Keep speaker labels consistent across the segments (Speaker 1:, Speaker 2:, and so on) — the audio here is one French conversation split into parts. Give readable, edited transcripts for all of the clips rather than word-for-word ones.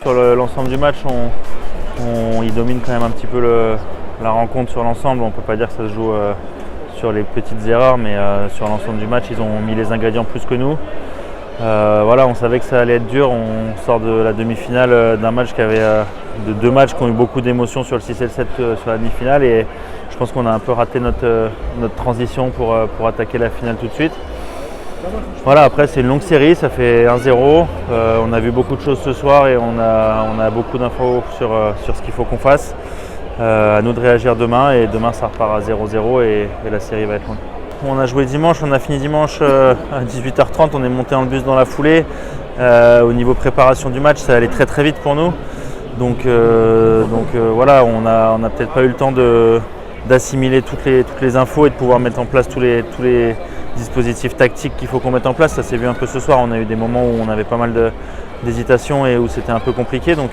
Speaker 1: sur l'ensemble du match, ils dominent quand même un petit peu la rencontre sur l'ensemble. On ne peut pas dire que ça se joue sur les petites erreurs, mais sur l'ensemble du match, ils ont mis les ingrédients plus que nous. Voilà, on savait que ça allait être dur. On sort de la demi-finale d'un match de deux matchs qui ont eu beaucoup d'émotions sur le 6 et le 7 sur la demi-finale, et je pense qu'on a un peu raté notre transition pour attaquer la finale tout de suite. Voilà, après c'est une longue série, ça fait 1-0. On a vu beaucoup de choses ce soir et on a beaucoup d'infos sur ce qu'il faut qu'on fasse. À nous de réagir demain, et demain ça repart à 0-0 et la série va être longue. On a joué dimanche, on a fini dimanche à 18h30, on est monté en bus dans la foulée. Au niveau préparation du match, ça allait très très vite pour nous. Donc voilà, on n'a peut-être pas eu le temps d'assimiler toutes les infos et de pouvoir mettre en place tous les dispositifs tactiques qu'il faut qu'on mette en place. Ça s'est vu un peu ce soir, on a eu des moments où on avait pas mal d'hésitation et où c'était un peu compliqué. Donc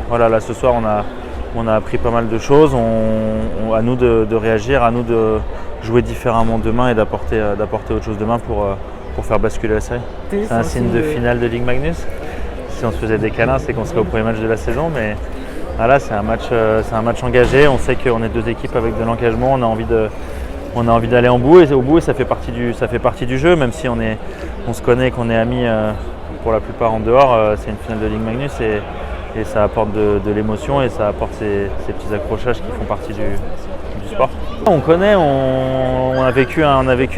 Speaker 1: voilà, là ce soir on a appris pas mal de choses. À nous de réagir, à nous de jouer différemment demain et d'apporter autre chose demain pour faire basculer la série. C'est un signe de finale de Ligue Magnus. Si on se faisait des câlins, c'est qu'on serait au premier match de la saison, mais voilà, c'est un match engagé. On sait qu'on est deux équipes avec de l'engagement. On a envie d'aller au bout, et ça fait partie du jeu, même si on se connaît, qu'on est amis pour la plupart en dehors. C'est une finale de Ligue Magnus et ça apporte de l'émotion, et ça apporte ces petits accrochages qui font partie du sport. On connaît, on a vécu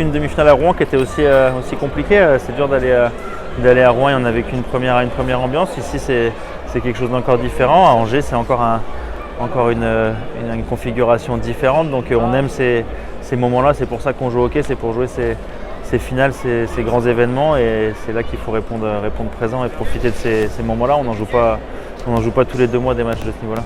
Speaker 1: une demi-finale à Rouen qui était aussi compliquée. C'est dur d'aller à Rouen, et on a vécu une première ambiance. Ici c'est quelque chose d'encore différent. À Angers, c'est encore une configuration différente. Donc on aime ces moments-là, c'est pour ça qu'on joue au hockey, c'est pour jouer ces finales, ces grands événements, et c'est là qu'il faut répondre présent et profiter de ces moments-là. On n'en joue pas tous les 2 mois des matchs de ce niveau-là.